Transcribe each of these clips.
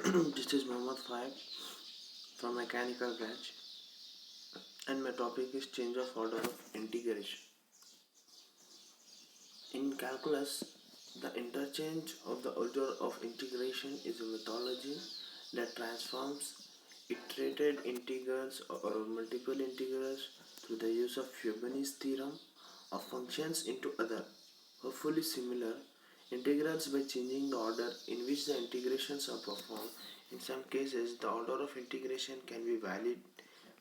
This is Mohammad Faik from Mechanical Branch, and my topic is change of order of integration. In calculus, the interchange of the order of integration is a methodology that transforms iterated integrals or multiple integrals through the use of Fubini's theorem of functions into other, hopefully similar, integrals by changing the order in which the integrations are performed. In some cases, the order of integration can be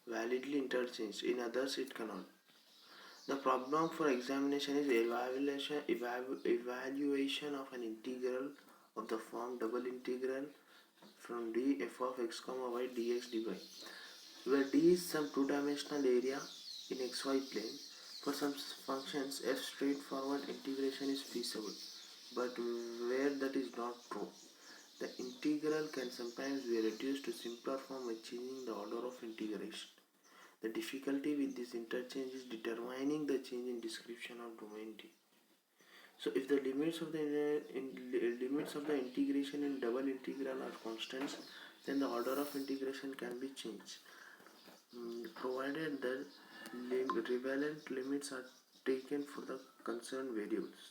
validly interchanged, in others it cannot. The problem for examination is evaluation of an integral of the form double integral from d f of x comma y dx dy, where d is some two-dimensional area in xy plane. For some functions, f straightforward integration is feasible, but where that is not true, the integral can sometimes be reduced to simpler form by changing the order of integration. The difficulty with this interchange is determining the change in description of domain D. So, if the limits of the integration in double integral are constants, then the order of integration can be changed, provided that relevant limits are taken for the concerned variables.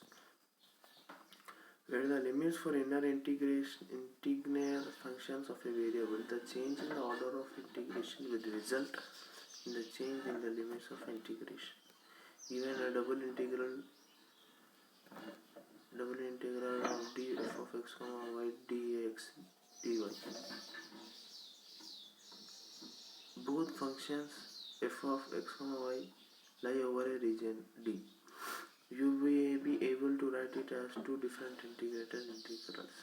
Where the limits for inner integer functions of a variable, the change in the order of integration will result in the change in the limits of integration. Given a double integral of df of x comma y dx dy, both functions f of x comma y lie over a region D. You will be able to write it as two different integrated integrals.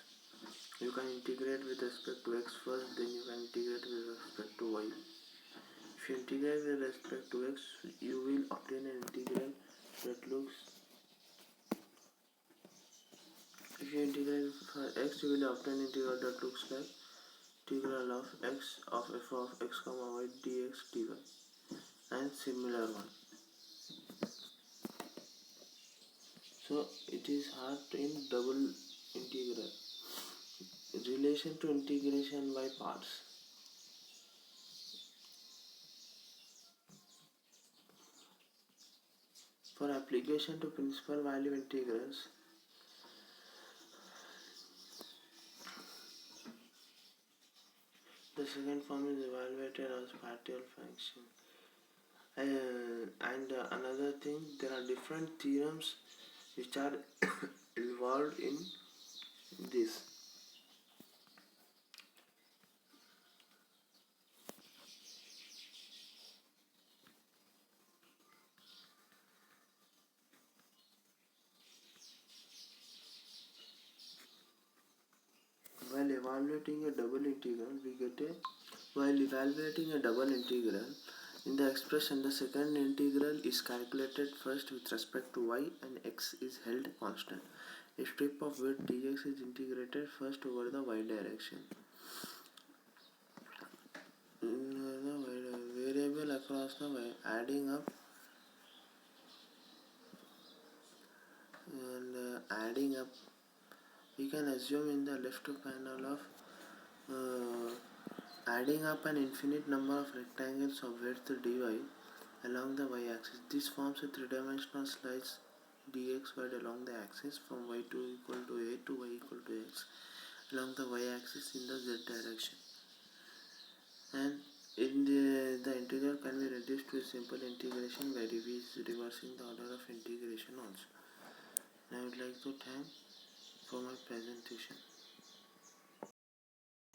You can integrate with respect to x first, then you can integrate with respect to y. If you integrate with respect to x, you will obtain an integral that looks. If you integrate for x, you will obtain an integral that looks like integral of x of f of x comma y dx dy, and similar one. So it is hard in double integral. Relation to integration by parts. For application to principal value integrals, the second form is evaluated as partial function. And another thing, there are different theorems which are involved in this. While evaluating a double integral, in the expression, the second integral is calculated first with respect to y and x is held constant. A strip of width dx is integrated first over the y direction. The variable across the y, adding up we can assume in the left panel of adding up an infinite number of rectangles of width dy along the y-axis. This forms a three-dimensional slice dx along the axis from y2 equal to a to y equal to x along the y-axis in the z direction. And the integral can be reduced to a simple integration by reversing the order of integration also. And I would like to thank for my presentation.